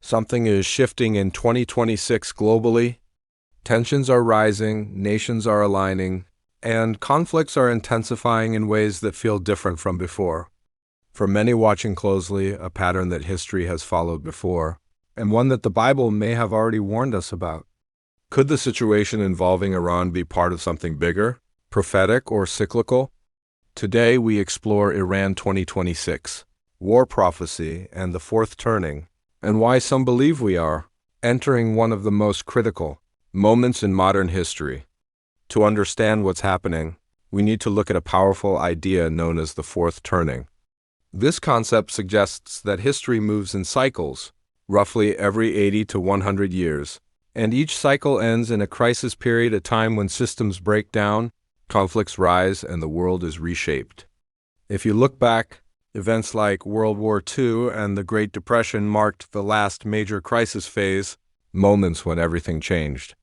Something is shifting in 2026 globally. Tensions are rising, nations are aligning, and conflicts are intensifying in ways that feel different from before. For many watching closely, a pattern that history has followed before, and one that the Bible may have already warned us about. Could the situation involving Iran be part of something bigger, prophetic, or cyclical? Today we explore Iran 2026, war prophecy, and the fourth turning, and why some believe we are entering one of the most critical moments in modern history. To understand what's happening, we need to look at a powerful idea known as the fourth turning. This concept suggests that history moves in cycles, roughly every 80 to 100 years, and each cycle ends in a crisis period, a time when systems break down, conflicts rise, and the world is reshaped. If you look back, events like World War II and the Great Depression marked the last major crisis phase, moments when everything changed.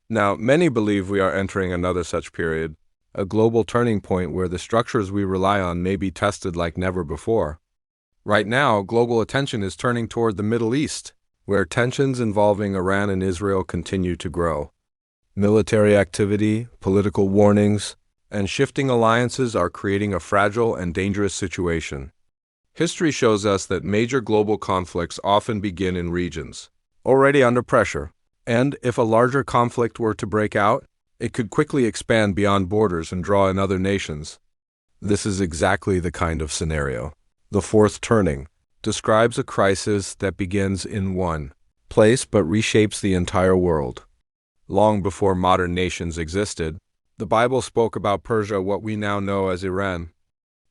Now, many believe we are entering another such period, a global turning point where the structures we rely on may be tested like never before. Right now, global attention is turning toward the Middle East, where tensions involving Iran and Israel continue to grow. Military activity, political warnings, and shifting alliances are creating a fragile and dangerous situation. History shows us that major global conflicts often begin in regions already under pressure, and if a larger conflict were to break out, it could quickly expand beyond borders and draw in other nations. This is exactly the kind of scenario. The fourth turning describes a crisis that begins in one place but reshapes the entire world. Long before modern nations existed, the Bible spoke about Persia, what we now know as Iran.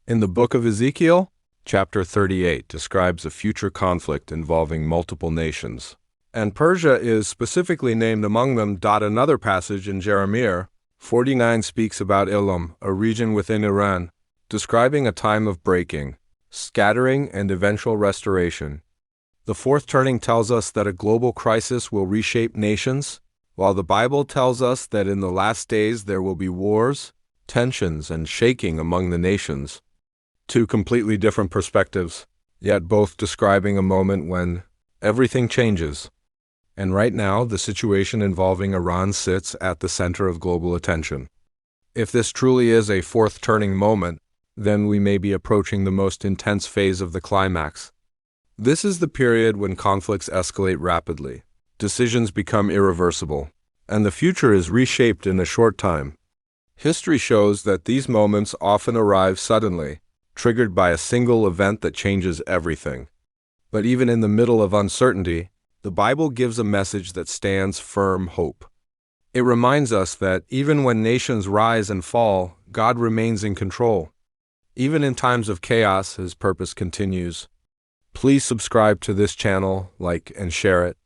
In the Book of Ezekiel, chapter 38 describes a future conflict involving multiple nations, and Persia is specifically named among them. Another passage in Jeremiah 49 speaks about Elam, a region within Iran, describing a time of breaking, scattering, and eventual restoration. The fourth turning tells us that a global crisis will reshape nations, while the Bible tells us that in the last days there will be wars, tensions, and shaking among the nations. Two completely different perspectives, yet both describing a moment when everything changes. And right now, the situation involving Iran sits at the center of global attention. If this truly is a fourth turning moment, then we may be approaching the most intense phase of the climax. This is the period when conflicts escalate rapidly, decisions become irreversible, and the future is reshaped in a short time. History shows that these moments often arrive suddenly, triggered by a single event that changes everything. But even in the middle of uncertainty, the Bible gives a message that stands firm: hope. It reminds us that even when nations rise and fall, God remains in control. Even in times of chaos, His purpose continues. Please subscribe to this channel, like and share it,